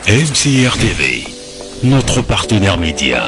MCR TV, notre partenaire média.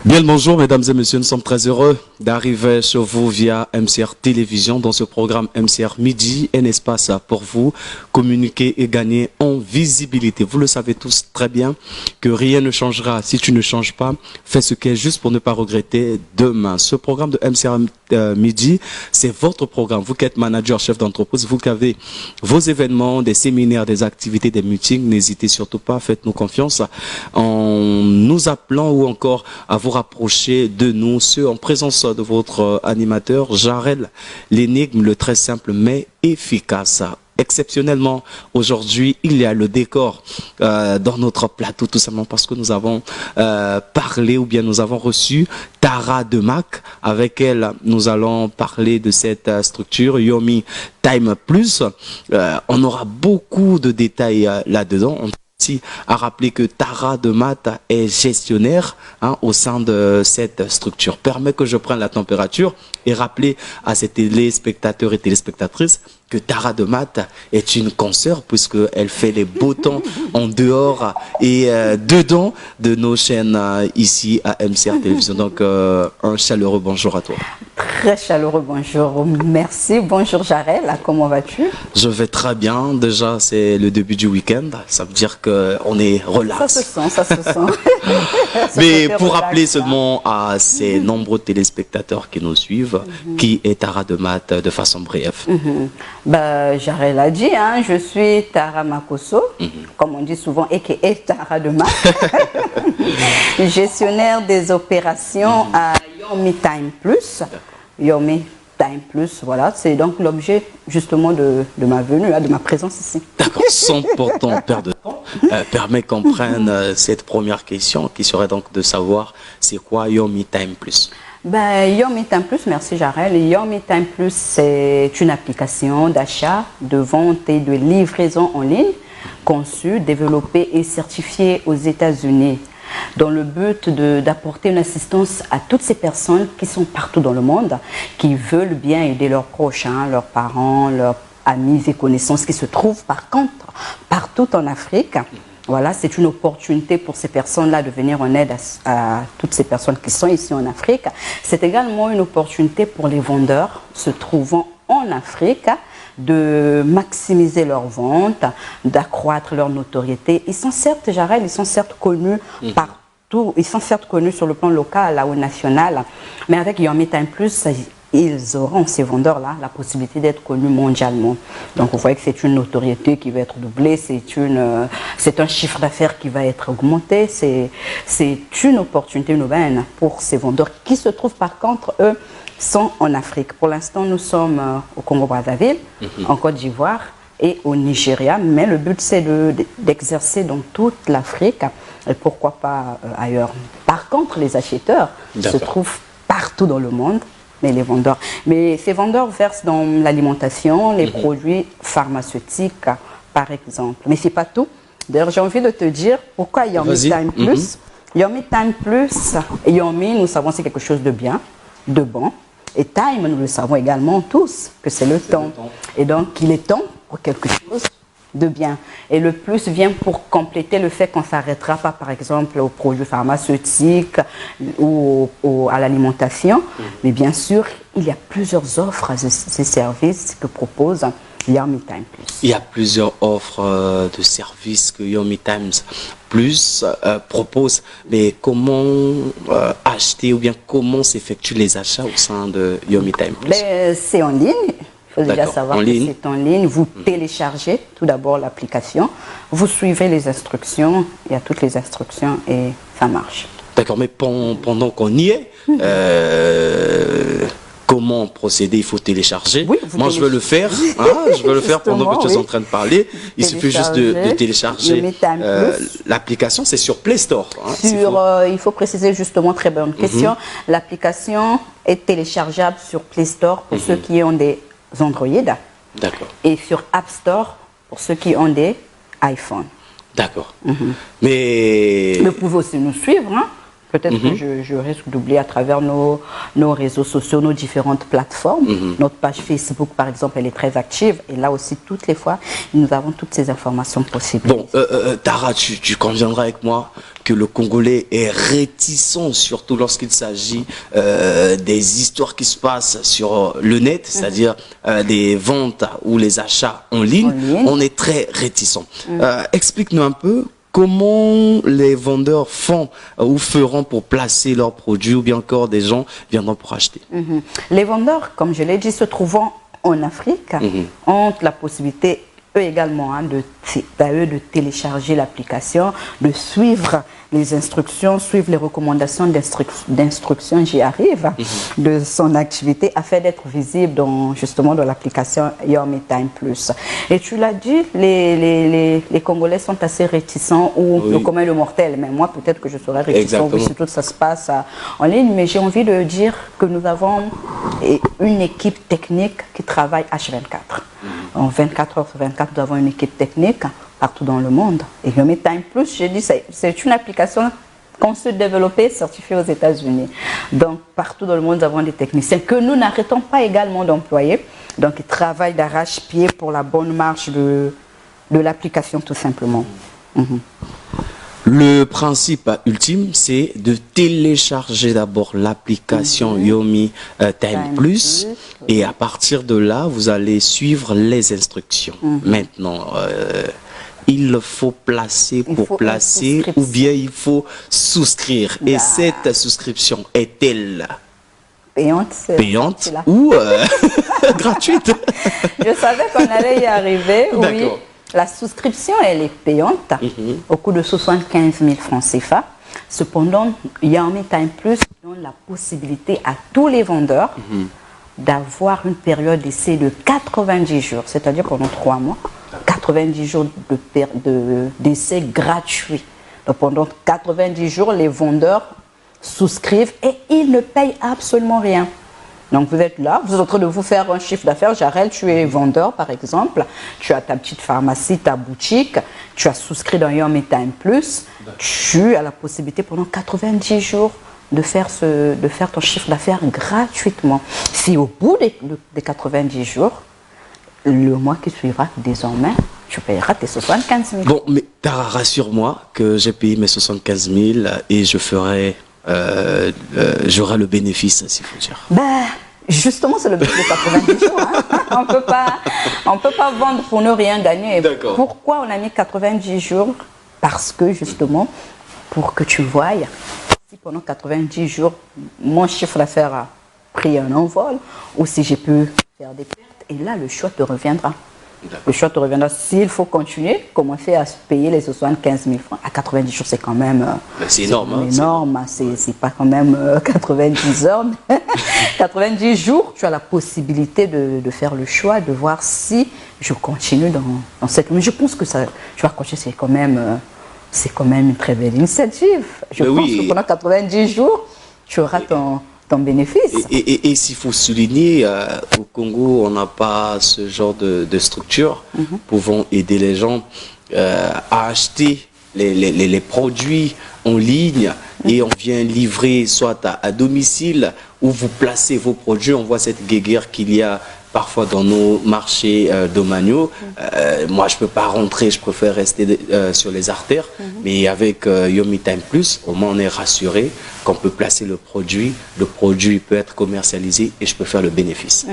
Bien le bonjour mesdames et messieurs, nous sommes très heureux d'arriver chez vous via MCR Télévision dans ce programme MCR Midi, un espace pour vous communiquer et gagner en visibilité. Vous le savez tous très bien que rien ne changera si tu ne changes pas. Fais ce qui est juste pour ne pas regretter demain. Ce programme de MCR Midi, c'est votre programme. Vous qui êtes manager, chef d'entreprise, vous qui avez vos événements, des séminaires, des activités, des meetings, n'hésitez surtout pas, faites-nous confiance en nous appelant ou encore à vous rapprocher de nous, ceux en présence de votre animateur, Jarel, l'énigme, le très simple mais efficace. Exceptionnellement, aujourd'hui, il y a le décor dans notre plateau, tout simplement parce que nous avons parlé ou bien nous avons reçu Tara Demac. Avec elle, nous allons parler de cette structure Yomi Time Plus. On aura beaucoup de détails là-dedans. À rappeler que Tara Demac est gestionnaire au sein de cette structure. Permet que je prenne la température et rappeler à ces téléspectateurs et téléspectatrices que Tara Demac est une consoeur puisqu'elle fait les beaux temps en dehors et dedans de nos chaînes ici à MCR Télévision. Donc un chaleureux bonjour à toi. Très chaleureux bonjour, merci. Bonjour Jarel, comment vas-tu? Je vais très bien, déjà c'est le début du week-end, ça veut dire qu'on est relax. Ça se sent, ça se sent. Mais pour rappeler seulement à ces nombreux téléspectateurs qui nous suivent, qui est Tara Demac de façon brève. Jarel a dit, je suis Tara Makosso, comme on dit souvent, et qui est Tara Demac, gestionnaire des opérations à Yomi Time Plus. Yomi Time Plus, voilà, c'est donc l'objet justement de ma venue, de ma présence ici. D'accord, sans pourtant perdre de temps, permet qu'on prenne cette première question qui serait donc de savoir c'est quoi Yomi Time Plus. Yomi Time Plus, merci Jarel. Yomi Time Plus, c'est une application d'achat, de vente et de livraison en ligne conçue, développée et certifiée aux États-Unis, dans le but d'apporter une assistance à toutes ces personnes qui sont partout dans le monde, qui veulent bien aider leurs proches, leurs parents, leurs amis et connaissances qui se trouvent par contre partout en Afrique. Voilà, c'est une opportunité pour ces personnes-là de venir en aide à toutes ces personnes qui sont ici en Afrique. C'est également une opportunité pour les vendeurs se trouvant en Afrique de maximiser leurs ventes, d'accroître leur notoriété. Ils sont certes, Jarel, ils sont certes connus partout, ils sont certes connus sur le plan local ou national, mais avec Yomi Time Plus, ils auront, ces vendeurs-là, la possibilité d'être connus mondialement. Donc vous voyez que c'est une notoriété qui va être doublée, c'est un chiffre d'affaires qui va être augmenté, c'est une opportunité, une aubaine pour ces vendeurs qui se trouvent par contre, eux, sont en Afrique. Pour l'instant, nous sommes au Congo-Brazzaville, en Côte d'Ivoire et au Nigeria, mais le but c'est d'exercer dans toute l'Afrique et pourquoi pas ailleurs. Par contre, les acheteurs se trouvent partout dans le monde, mais les vendeurs. Mais ces vendeurs versent dans l'alimentation, les produits pharmaceutiques, par exemple. Mais c'est pas tout. D'ailleurs, j'ai envie de te dire pourquoi Yomi Time Plus. Yomi Time Plus, Yomi, nous savons c'est quelque chose de bien, de bon. Et time, nous le savons également tous, que c'est le temps. Et donc, il est temps pour quelque chose de bien. Et le plus vient pour compléter le fait qu'on ne s'arrêtera pas, par exemple, aux produits pharmaceutiques ou à l'alimentation. Mais bien sûr, il y a plusieurs offres et services que propose Yomi Time Plus. Il y a plusieurs offres de services que Yomi Time Plus propose, mais comment acheter ou bien comment s'effectuent les achats au sein de Yomi Time Plus? C'est en ligne. Il faut déjà savoir que c'est en ligne. Vous téléchargez tout d'abord l'application, vous suivez les instructions, il y a toutes les instructions et ça marche. D'accord, mais pendant qu'on y est, comment procéder? Il faut télécharger. Oui, moi, je veux le faire. Hein, je veux le faire pendant que tu es en train de parler. Il suffit juste de télécharger l'application. C'est sur Play Store. Hein, il faut préciser justement, très bonne question. L'application est téléchargeable sur Play Store pour ceux qui ont des Android. D'accord. Et sur App Store pour ceux qui ont des iPhone. D'accord. Mais vous pouvez aussi nous suivre. Hein. Peut-être que je risque d'oublier à travers nos réseaux sociaux, nos différentes plateformes. Notre page Facebook, par exemple, elle est très active. Et là aussi, toutes les fois, nous avons toutes ces informations possibles. Bon, Tara, tu conviendras avec moi que le Congolais est réticent, surtout lorsqu'il s'agit des histoires qui se passent sur le net, c'est-à-dire des ventes ou les achats en ligne. On est très réticent. Explique-nous un peu. Comment les vendeurs font ou feront pour placer leurs produits ou bien encore des gens viendront pour acheter? Les vendeurs, comme je l'ai dit, se trouvant en Afrique, ont la possibilité, eux également, hein, de télécharger l'application, de suivre les instructions, suivre les recommandations d'instruction, j'y arrive, de son activité afin d'être visible justement dans l'application Your Me Time Plus. Et tu l'as dit, les Congolais sont assez réticents, ou le commun le mortel, mais moi peut-être que je serais réticent, surtout que ça se passe en ligne, mais j'ai envie de dire que nous avons une équipe technique qui travaille H24. En 24 heures sur 24, nous avons une équipe technique partout dans le monde. Et Your Me Time Plus, j'ai dit, c'est une application conçue, développée, certifiée aux États-Unis. Donc, partout dans le monde, nous avons des techniciens que nous n'arrêtons pas également d'employer. Donc, ils travaillent d'arrache-pied pour la bonne marche de l'application, tout simplement. Le principe ultime, c'est de télécharger d'abord l'application Your Me Time Plus et à partir de là, vous allez suivre les instructions. Maintenant, il faut placer pour placer ou bien il faut souscrire. Et cette souscription est-elle payante ou gratuite? Je savais qu'on allait y arriver, oui. La souscription, elle est payante au coût de 75 000 francs CFA. Cependant, Your Me Time Plus donne la possibilité à tous les vendeurs d'avoir une période d'essai de 90 jours, c'est-à-dire pendant 3 mois, 90 jours d'essai gratuit. Donc pendant 90 jours, les vendeurs souscrivent et ils ne payent absolument rien. Donc vous êtes là, vous êtes en train de vous faire un chiffre d'affaires. Jarel, tu es vendeur par exemple, tu as ta petite pharmacie, ta boutique, tu as souscrit dans Your Me Time Plus, tu as la possibilité pendant 90 jours de faire ton chiffre d'affaires gratuitement. Si au bout des 90 jours, le mois qui suivra, désormais, tu payeras tes 75 000. Bon, mais rassure-moi que j'ai payé mes 75 000 et je ferai... j'aurai le bénéfice, s'il faut dire. Justement, c'est le but de 90 jours. Hein. On peut pas vendre pour ne rien gagner. Pourquoi on a mis 90 jours? Parce que justement, pour que tu voies, si pendant 90 jours, mon chiffre d'affaires a pris un envol, ou si j'ai pu faire des pertes, et là, le choix te reviendra. Le choix te reviendra. S'il faut continuer, commencer à payer les 75 000 francs à 90 jours, c'est quand même... c'est énorme. Énorme, c'est pas quand même 90 heures. 90 jours, tu as la possibilité de faire le choix, de voir si je continue dans cette... Mais je pense que ça, tu vas continuer, c'est quand même une très belle initiative. Je pense que pendant 90 jours, tu auras ton bénéfice. Et s'il faut souligner, au Congo, on n'a pas ce genre de structure pouvant aider les gens à acheter les produits en ligne et on vient livrer soit à domicile où vous placez vos produits. On voit cette guéguerre qu'il y a parfois dans nos marchés domaniaux. Moi, je ne peux pas rentrer, je préfère rester sur les artères. Mais avec Your Me Time Plus, au moins on est rassuré qu'on peut placer le produit peut être commercialisé et je peux faire le bénéfice.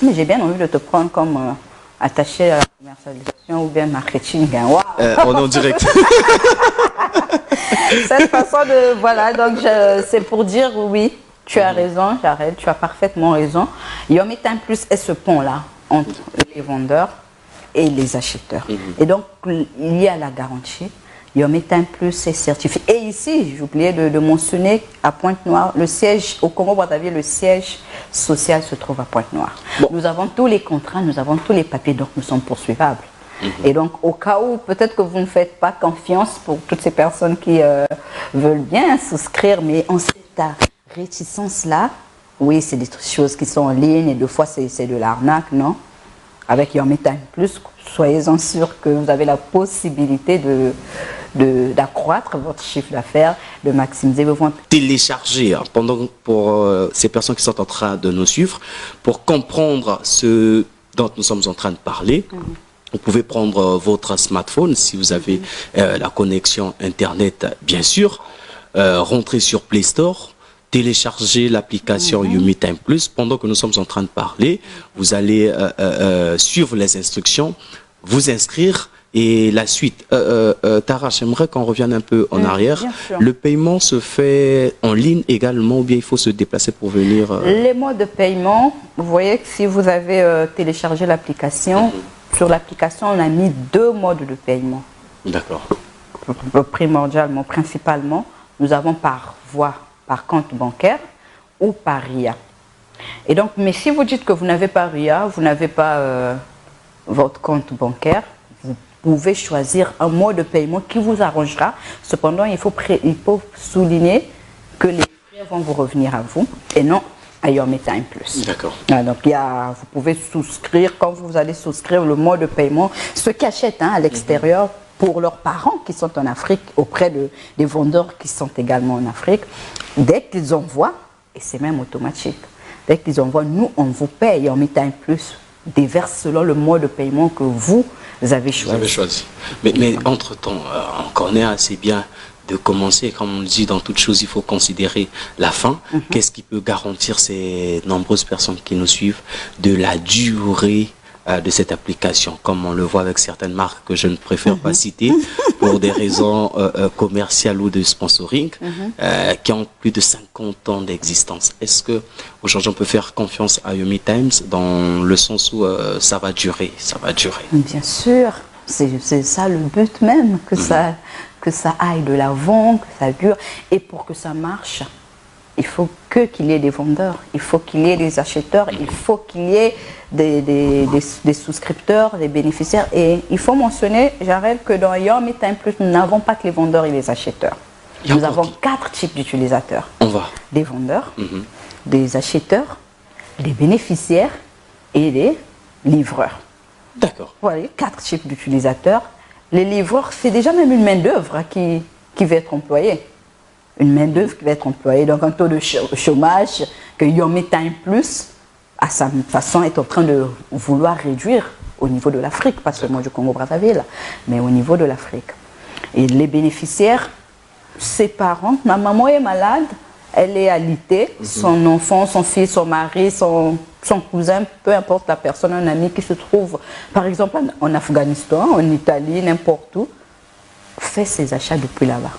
Mais j'ai bien envie de te prendre comme attaché à la commercialisation ou bien marketing. Hein. Wow. On est en direct. Cette façon de... Voilà, donc c'est pour dire oui. Tu as raison, Jarel, tu as parfaitement raison. Your Me Time Plus est ce pont-là entre les vendeurs et les acheteurs. Et donc, il y a la garantie. Your Me Time Plus est certifié. Et ici, j'ai oublié de mentionner à Pointe-Noire, le siège, au Congo-Brazzaville, le siège social se trouve à Pointe-Noire. Bon. Nous avons tous les contrats, nous avons tous les papiers, donc nous sommes poursuivables. Et donc, au cas où, peut-être que vous ne faites pas confiance pour toutes ces personnes qui veulent bien souscrire, mais en cette réticence-là, oui, c'est des choses qui sont en ligne et des fois, c'est de l'arnaque, non? Avec Yomi Time Plus, soyez-en sûrs que vous avez la possibilité d'accroître votre chiffre d'affaires, de maximiser vos ventes. Télécharger pour ces personnes qui sont en train de nous suivre, pour comprendre ce dont nous sommes en train de parler. Vous pouvez prendre votre smartphone si vous avez la connexion Internet, bien sûr, rentrer sur Play Store, télécharger l'application Yomi Time Plus. Pendant que nous sommes en train de parler, vous allez suivre les instructions, vous inscrire et la suite. Tara, j'aimerais qu'on revienne un peu en arrière. Le paiement se fait en ligne également ou bien il faut se déplacer pour venir Les modes de paiement, vous voyez que si vous avez téléchargé l'application, sur l'application, on a mis 2 modes de paiement. D'accord. Primordialement, principalement, nous avons par compte bancaire ou par RIA. Et donc, mais si vous dites que vous n'avez pas RIA, vous n'avez pas votre compte bancaire, vous pouvez choisir un mode de paiement qui vous arrangera. Cependant, il faut souligner que les frais vont vous revenir à vous et non à Yomi Time Plus. D'accord. Donc, vous pouvez souscrire, quand vous allez souscrire le mode de paiement, ceux qui achètent à l'extérieur, pour leurs parents qui sont en Afrique, auprès des vendeurs qui sont également en Afrique, dès qu'ils envoient, et c'est même automatique, dès qu'ils envoient, nous, on vous paye Yomi Time Plus, déverse selon le mode de paiement que vous avez choisi. Mais entre-temps, on connaît assez bien de commencer, comme on le dit, dans toute chose, il faut considérer la fin. Qu'est-ce qui peut garantir ces nombreuses personnes qui nous suivent de la durée de cette application, comme on le voit avec certaines marques que je ne préfère pas citer pour des raisons commerciales ou de sponsoring, qui ont plus de 50 ans d'existence. Est-ce que aujourd'hui on peut faire confiance à Yomi Times dans le sens où ça va durer, Bien sûr, c'est ça le but même, que ça aille de l'avant, que ça dure. Et pour que ça marche, il faut qu'il y ait des vendeurs, il faut qu'il y ait des acheteurs, il faut qu'il y ait des souscripteurs, des bénéficiaires. Et il faut mentionner, Jarel, que dans Yomi Time Plus, nous n'avons pas que les vendeurs et les acheteurs. Nous avons 4 types d'utilisateurs. Des vendeurs, des acheteurs, des bénéficiaires et des livreurs. D'accord. Voilà, 4 types d'utilisateurs. Les livreurs, c'est déjà même une main-d'œuvre qui va être employée. Une main-d'œuvre qui va être employée. Donc, un taux de chômage que Yomi Time Plus, à sa façon, est en train de vouloir réduire au niveau de l'Afrique, pas seulement du Congo-Brazzaville, mais au niveau de l'Afrique. Et les bénéficiaires, ses parents, ma maman est malade, elle est alitée, son enfant, son fils, son mari, son cousin, peu importe la personne, un ami qui se trouve, par exemple, en Afghanistan, en Italie, n'importe où, fait ses achats depuis là-bas.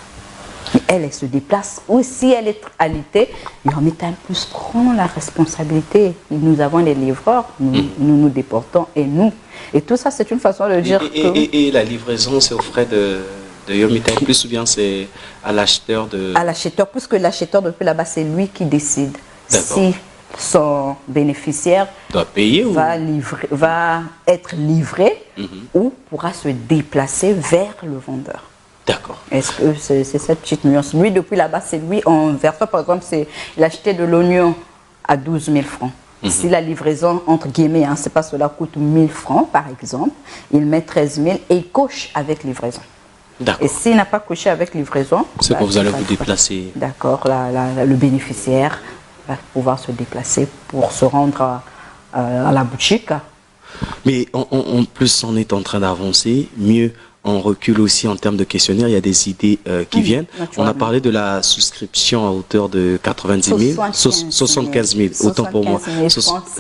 Mais elle se déplace. Ou si elle est alitée, Yomi Time Plus prend la responsabilité. Nous avons les livreurs, nous déportons et nous. Et tout ça, c'est une façon de dire et la livraison, c'est aux frais de Yomi Time Plus ou bien c'est à l'acheteur À l'acheteur, puisque l'acheteur depuis là-bas, c'est lui qui décide si son bénéficiaire doit payer va être livré ou pourra se déplacer vers le vendeur. D'accord. Est-ce que c'est cette petite nuance? Lui, depuis là-bas, c'est lui en versant, par exemple, il achetait de l'oignon à 12 000 francs. Si la livraison, entre guillemets, c'est pas cela, coûte 1 000 francs, par exemple, il met 13 000 et il coche avec livraison. Et s'il n'a pas coché avec livraison, c'est que vous allez vous déplacer. D'accord, le bénéficiaire va pouvoir se déplacer pour se rendre à la boutique. Mais en plus, on est en train d'avancer, mieux on recule aussi en termes de questionnaire, il y a des idées qui viennent. On a parlé de la souscription à hauteur de 90 000, 75 000, autant pour moi.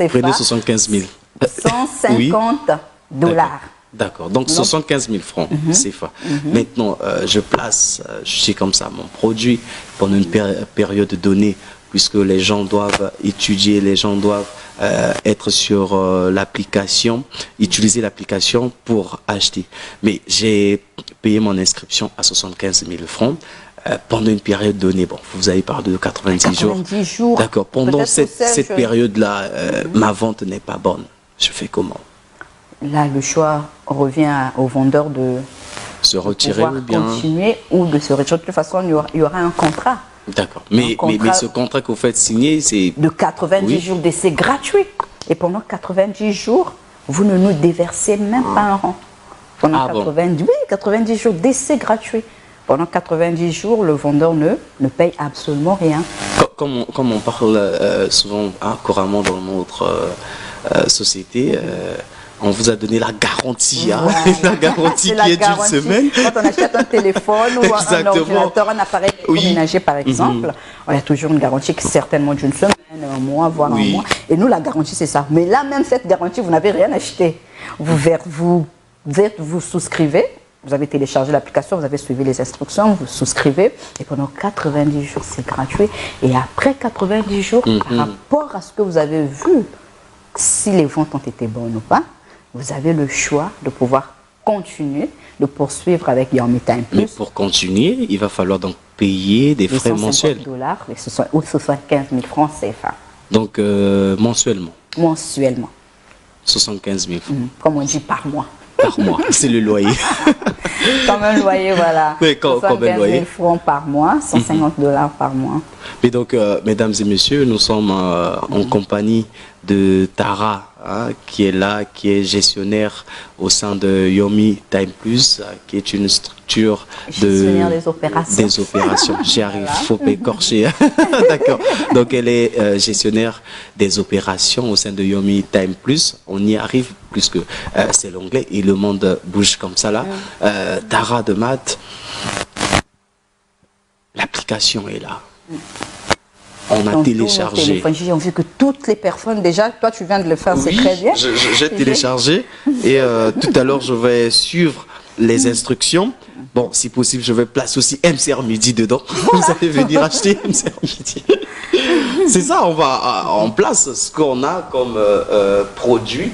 Près de 75 000. 150 dollars. D'accord, donc 75 000 francs CFA. Maintenant, je sais comme ça, mon produit pendant une période donnée, puisque les gens doivent étudier, les gens doivent être sur l'application, utiliser l'application pour acheter. Mais j'ai payé mon inscription à 75 000 francs. pendant une période donnée, bon, vous avez parlé de 90 jours. 90 jours. D'accord, pendant cette période-là, ma vente n'est pas bonne. Je fais comment? Là, le choix revient au vendeur de se retirer ou bien continuer ou de se retirer. De toute façon, il y aura un contrat. D'accord. Mais ce contrat que vous faites signer, c'est... De 90 jours d'essai gratuit. Et pendant 90 jours, vous ne nous déversez même pas un rang. Pendant 90 jours d'essai gratuit. Pendant 90 jours, le vendeur ne paye absolument rien. Comme on parle souvent, couramment dans notre société, on vous a donné la garantie, la garantie qui est d'une semaine. Quand on achète un téléphone ou un ordinateur, un appareil électroménager par exemple, on a toujours une garantie qui est certainement d'une semaine, un mois, voire un mois. Et nous, la garantie, c'est ça. Mais là, même cette garantie, vous n'avez rien acheté. Vous souscrivez, vous avez téléchargé l'application, vous avez suivi les instructions, vous souscrivez, et pendant 90 jours, c'est gratuit. Et après 90 jours, par rapport à ce que vous avez vu, si les ventes ont été bonnes ou pas, vous avez le choix de pouvoir continuer, de poursuivre avec Yomi Time Plus. Mais pour continuer, il va falloir donc payer des frais mensuels. $, ou 75 000 francs CFA. Donc mensuellement. Mensuellement. 75 000 francs. Comme on dit par mois. Par mois, c'est le loyer. Comme un loyer, voilà. Oui, comme un loyer. 000 francs par mois, $150 par mois. Mais donc, mesdames et messieurs, nous sommes en compagnie de Tara, qui est là, qui est gestionnaire au sein de Yomi Time Plus, qui est une structure gestionnaire des opérations. J'y arrive, faut pas écorcher. D'accord. Donc, elle est gestionnaire des opérations au sein de Yomi Time Plus. On y arrive puisque c'est l'anglais et le monde bouge comme ça là. Tara de Math, l'application est là. On a téléchargé. J'ai envie que toutes les personnes, déjà, toi tu viens de le faire, c'est très bien. J'ai téléchargé et tout à l'heure je vais suivre les instructions. Bon, si possible, je vais placer aussi MCR Midi dedans. Vous allez venir acheter MCR Midi. C'est ça, on place ce qu'on a comme produit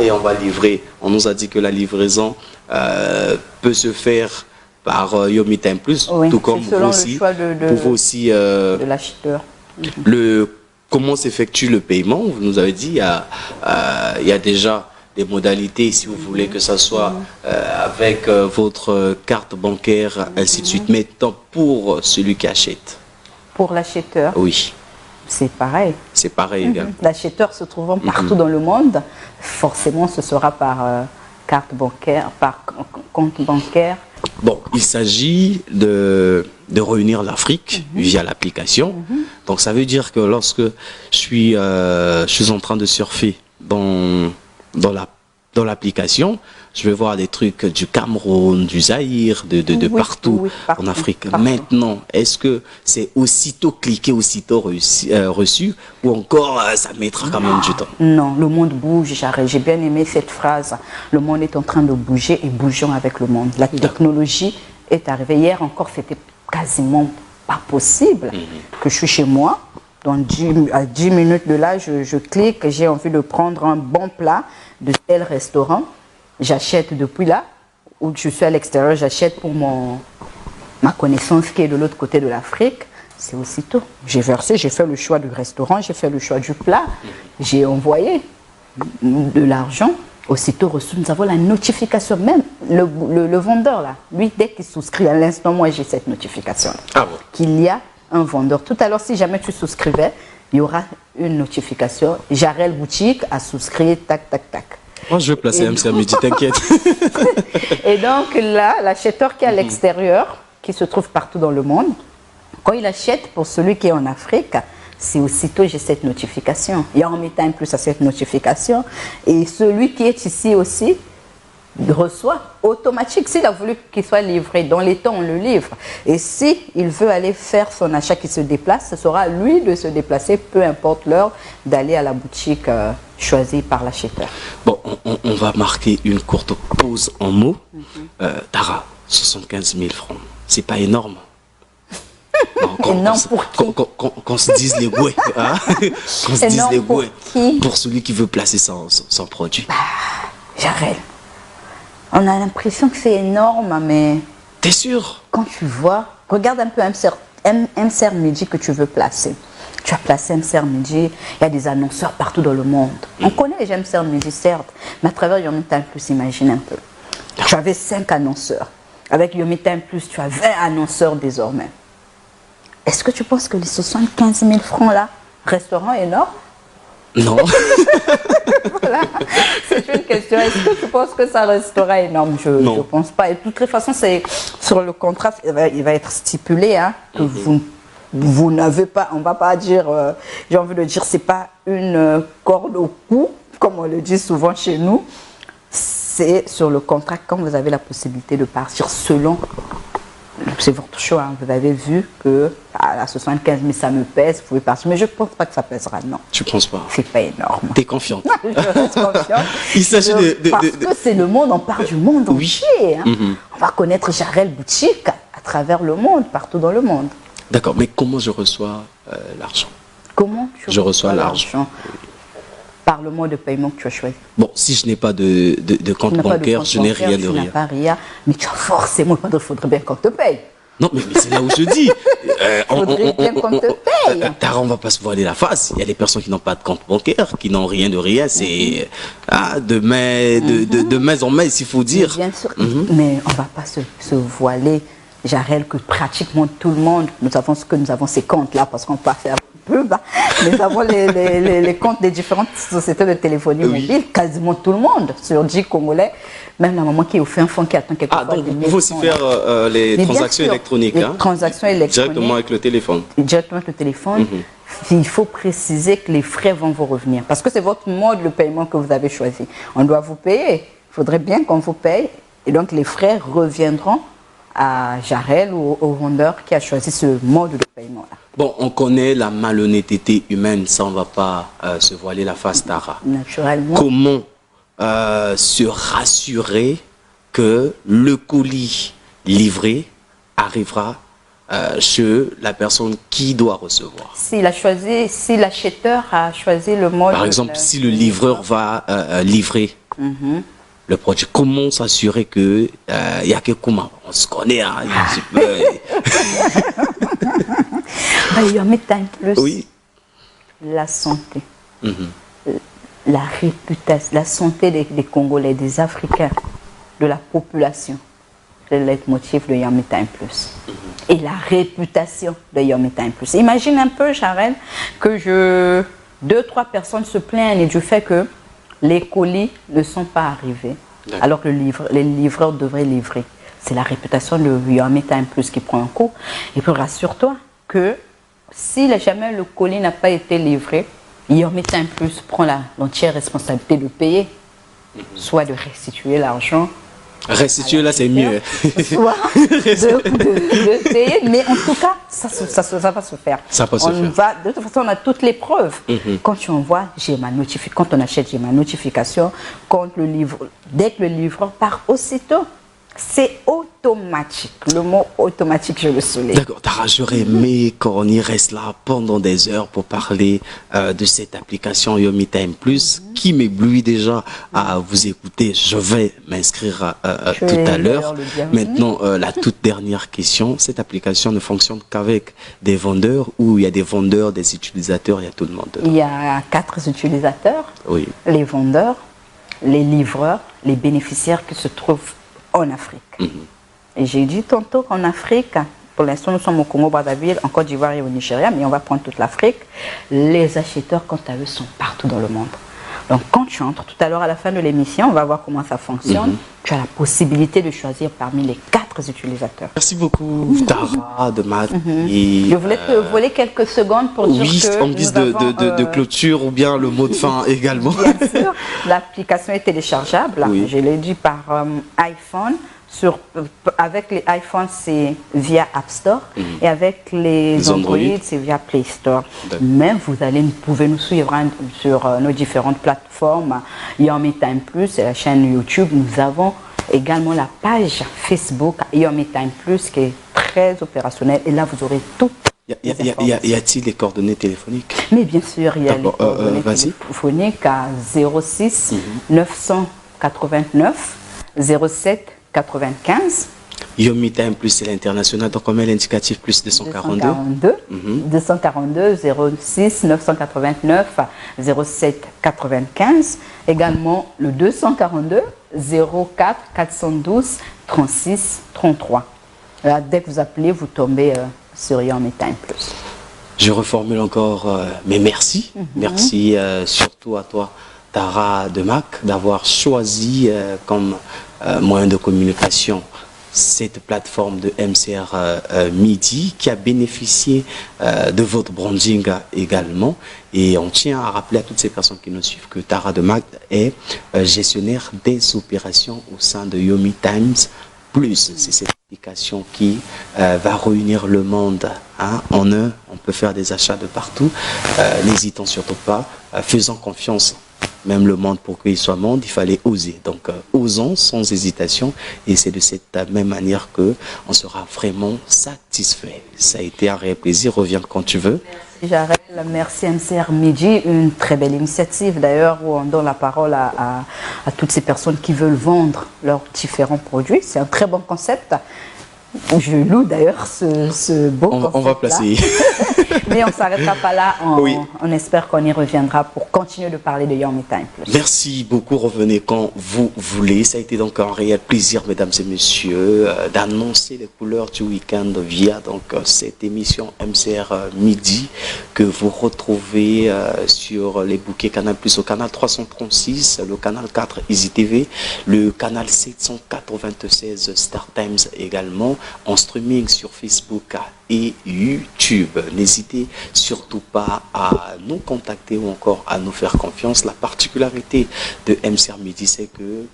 et on va livrer. On nous a dit que la livraison peut se faire par Yomi Time Plus, tout comme vous aussi. Pouvez aussi de l'acheteur. Comment s'effectue le paiement? Vous nous avez dit, il y a déjà des modalités, si vous voulez que ça soit avec votre carte bancaire, ainsi de suite. Mais tant pour celui qui achète. Pour l'acheteur? Oui. C'est pareil. C'est pareil également. L'acheteur se trouvant partout dans le monde, forcément ce sera par carte bancaire, par compte bancaire. Bon, il s'agit de réunir l'Afrique via l'application. Donc ça veut dire que lorsque je suis en train de surfer dans l'application, je vais voir des trucs du Cameroun, du Zaïre, de partout en Afrique. Partout. Maintenant, est-ce que c'est aussitôt cliqué, aussitôt reçu, ou encore ça mettra quand même du temps? Non, le monde bouge, j'ai bien aimé cette phrase. Le monde est en train de bouger et bougeons avec le monde. La technologie est arrivée. Hier encore, c'était quasiment pas possible que je suis chez moi. Donc à 10 minutes de là, je clique, j'ai envie de prendre un bon plat de tel restaurant. J'achète depuis là, où je suis à l'extérieur, j'achète pour ma connaissance qui est de l'autre côté de l'Afrique. C'est aussitôt. J'ai versé, j'ai fait le choix du restaurant, j'ai fait le choix du plat, j'ai envoyé de l'argent. Aussitôt reçu, nous avons la notification. Même le vendeur là, lui, dès qu'il souscrit à l'instant, moi j'ai cette notification qu'il y a un vendeur. Tout à l'heure, si jamais tu souscrivais, il y aura une notification. Jarel Boutique a souscrit, tac, tac, tac. Moi, je vais placer MCR Midi, t'inquiète. Et donc là, l'acheteur qui est à l'extérieur, qui se trouve partout dans le monde, quand il achète pour celui qui est en Afrique, c'est aussitôt j'ai cette notification. Il y a en Time Plus à cette notification. Et celui qui est ici aussi reçoit automatique. S'il a voulu qu'il soit livré dans les temps, on le livre. Et si il veut aller faire son achat qui se déplace, ce sera lui de se déplacer, peu importe l'heure, d'aller à la boutique choisie par l'acheteur. Bon, on va marquer une courte pause en mots. Tara, 75 000 francs, c'est pas énorme. Énorme pour qui? Qu'on se dise les gouets. Qu'on se dise les gouets. Pour celui qui veut placer son produit. Jarel, on a l'impression que c'est énorme, mais T'es sûr? Quand tu vois, regarde un peu MCR Midi que tu veux placer. Tu as placé MCR Midi, il y a des annonceurs partout dans le monde. On connaît les MCR Midi, certes, mais à travers Yomi Time Plus, imagine un peu. Tu avais 5 annonceurs. Avec Yomi Time Plus, tu as 20 annonceurs désormais. Est-ce que tu penses que les 75 000 francs là resteront énormes? Non. Voilà, c'est une question. Est-ce que tu penses que ça restera énorme? Je ne pense pas. Et de toute façon, c'est sur le contrat, il va être stipulé hein, que vous n'avez pas, on ne va pas dire, j'ai envie de dire, c'est pas une corde au cou, comme on le dit souvent chez nous. C'est sur le contrat quand vous avez la possibilité de partir selon. C'est votre choix, hein. Vous avez vu que à 75 000 ça me pèse, vous pouvez partir. Mais je ne pense pas que ça pèsera, non. Tu ne penses pas? C'est pas énorme. Tu es confiante? Je reste confiante. Il s'agit Parce que c'est le monde, on part du monde entier. Hein. On va connaître Jarel Boutique à travers le monde, partout dans le monde. D'accord, mais comment je reçois l'argent? Comment je reçois l'argent? Par le mode de paiement que tu as choisi. Bon, si je n'ai pas de compte bancaire, je n'ai rien de rien. Tu n'as pas rien, mais tu as forcément, il faudrait bien qu'on te paye. Non, mais c'est là où je dis. Il faudrait bien qu'on te paye. Tara, on ne va pas se voiler la face. Il y a des personnes qui n'ont pas de compte bancaire, qui n'ont rien de rien. C'est de mai en mai, s'il faut dire. Mais bien sûr, mais on ne va pas se voiler. Jarel, que pratiquement tout le monde, nous avons ces comptes-là, parce qu'on ne peut pas faire pub, hein. Nous avons les comptes des différentes sociétés de téléphonie mobile, quasiment tout le monde, sur 10 Congolais, même la maman qui est au fin fond, qui attend quelque chose. Ah, donc vous pouvez aussi faire les transactions électroniques, les transactions électroniques. Directement avec le téléphone. Directement avec le téléphone. Il faut préciser que les frais vont vous revenir, parce que c'est votre mode de paiement que vous avez choisi. On doit vous payer, il faudrait bien qu'on vous paye, et donc les frais reviendront à Jarel ou au vendeur qui a choisi ce mode de paiement-là. Bon, on connaît la malhonnêteté humaine, ça on ne va pas se voiler la face, Tara. Naturellement. Comment se rassurer que le colis livré arrivera chez la personne qui doit recevoir? Si l'acheteur a choisi le mode... Par exemple, si le livreur va livrer le produit, comment s'assurer que il y a que comment on se connaît, hein, Yomi Time Plus, oui. La santé, la réputation, la santé des Congolais, des Africains, de la population, c'est le leitmotiv de Yomi Time Plus. Et la réputation de Yomi Time Plus. Imagine un peu, Jarel, que 2-3 personnes se plaignent du fait que les colis ne sont pas arrivés, alors que les livreurs devraient livrer. C'est la réputation de Yomi Time Plus qui prend un coup. Et puis rassure-toi que si jamais le colis n'a pas été livré, Yomi Time Plus prend l'entière responsabilité de payer, soit de restituer l'argent. Restituer là, c'est mieux. Soit de payer, mais en tout cas, ça va se faire. Ça va se faire. De toute façon, on a toutes les preuves. Quand tu envoies, quand on achète, j'ai ma notification. Dès que le livreur part aussitôt, c'est automatique. Le mot automatique, je le souligne. D'accord, Tara, j'aurais aimé qu'on y reste là pendant des heures pour parler de cette application Yomi Time Plus qui m'éblouit déjà à vous écouter. Je vais m'inscrire tout à l'heure. Maintenant, la toute dernière question, cette application ne fonctionne qu'avec des vendeurs ou il y a des vendeurs, des utilisateurs, il y a tout le monde dedans? Il y a 4 utilisateurs, oui. Les vendeurs, les livreurs, les bénéficiaires qui se trouvent en Afrique. Et j'ai dit tantôt qu'en Afrique, pour l'instant nous sommes au Congo-Brazzaville, en Côte d'Ivoire et au Nigeria, mais on va prendre toute l'Afrique. Les acheteurs, quant à eux, sont partout dans le monde. Donc quand tu entres tout à l'heure à la fin de l'émission, on va voir comment ça fonctionne. Tu as la possibilité de choisir parmi les 4 utilisateurs. Merci beaucoup, Tara de Math. Je voulais te voler quelques secondes pour dire que on me dise de clôture ou bien le mot de fin également. Bien sûr, l'application est téléchargeable. Oui. Je l'ai dit par iPhone. Avec les iPhones, c'est via App Store et avec les Android, c'est via Play Store. Mais vous pouvez nous suivre sur nos différentes plateformes. Yomi Time Plus, la chaîne YouTube. Nous avons également la page Facebook Yomi Time Plus qui est très opérationnelle. Et là, vous aurez tout. Y a-t-il les coordonnées téléphoniques? Mais bien sûr, il y a les coordonnées téléphoniques à 06 989 07 95. Yomi Time Plus, c'est l'international, donc on met l'indicatif plus 242. 242 06 989 07 95. Également le 242 04 412 36 33. Là, dès que vous appelez, vous tombez sur Yomi Time Plus. Je reformule encore mes merci. Merci surtout à toi, Tara Demac, d'avoir choisi comme moyen de communication cette plateforme de MCR Midi qui a bénéficié de votre branding également. Et on tient à rappeler à toutes ces personnes qui nous suivent que Tara Demac est gestionnaire des opérations au sein de Yomi Times Plus. C'est cette application qui va réunir le monde en un. On peut faire des achats de partout. N'hésitons surtout pas. Faisons confiance. Même le monde, pour qu'il soit monde, il fallait oser. Donc, osons sans hésitation. Et c'est de cette même manière qu'on sera vraiment satisfait. Ça a été un réel plaisir. Reviens quand tu veux. Merci, Jarel. Merci, MCR Midi. Une très belle initiative, d'ailleurs, où on donne la parole à toutes ces personnes qui veulent vendre leurs différents produits. C'est un très bon concept. Je loue d'ailleurs ce beau concept. On va placer. Mais on ne s'arrêtera pas là. On espère qu'on y reviendra pour continuer de parler de Yomi Time Plus. Merci beaucoup. Revenez quand vous voulez. Ça a été donc un réel plaisir, mesdames et messieurs, d'annoncer les couleurs du week-end via donc cette émission MCR Midi que vous retrouvez sur les bouquets Canal Plus au canal 336, le canal 4 Easy TV, le canal 796 Star Times également, en streaming sur Facebook et YouTube. N'hésitez surtout pas à nous contacter ou encore à nous faire confiance. La particularité de MCR Midi, c'est que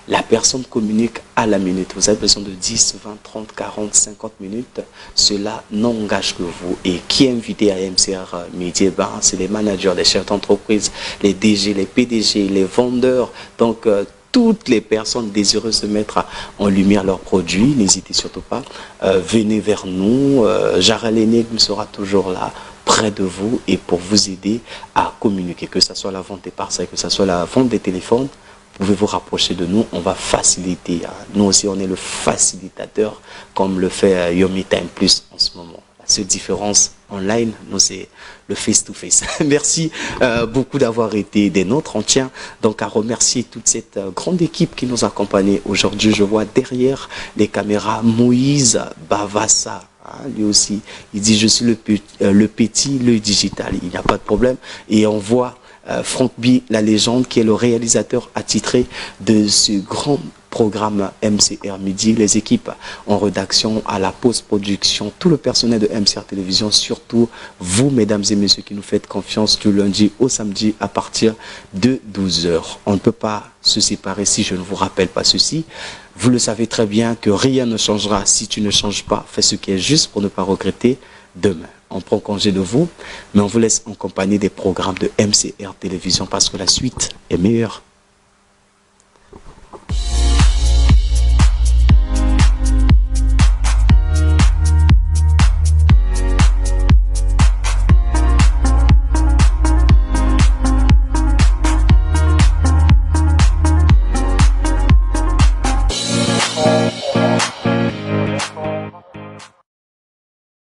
la personne communique à la minute. Vous avez besoin de 10, 20, 30, 40, 50 minutes. Cela n'engage que vous. Et qui est invité à MCR Midi? C'est les managers, les chefs d'entreprise, les DG, les PDG, les vendeurs. Donc, toutes les personnes désireuses de mettre en lumière leurs produits, n'hésitez surtout pas, venez vers nous. Jarel Enigme sera toujours là, près de vous, et pour vous aider à communiquer, que ce soit la vente des parcelles, que ce soit la vente des téléphones, vous pouvez vous rapprocher de nous, on va faciliter. Nous aussi, on est le facilitateur, comme le fait Yomi Time Plus en ce moment. La seule différence online, nous, c'est le face-to-face. Merci beaucoup d'avoir été des nôtres. On tient donc à remercier toute cette grande équipe qui nous accompagnait aujourd'hui. Je vois derrière les caméras Moïse Bavassa. Lui aussi, il dit je suis le petit, le digital. Il n'y a pas de problème. Et on voit Franck B, la légende, qui est le réalisateur attitré de ce grand programme MCR Midi, les équipes en rédaction, à la post-production, tout le personnel de MCR Télévision, surtout vous, mesdames et messieurs, qui nous faites confiance du lundi au samedi à partir de 12 h. On ne peut pas se séparer si je ne vous rappelle pas ceci. Vous le savez très bien que rien ne changera si tu ne changes pas. Fais ce qui est juste pour ne pas regretter demain. On prend congé de vous, mais on vous laisse en compagnie des programmes de MCR Télévision parce que la suite est meilleure.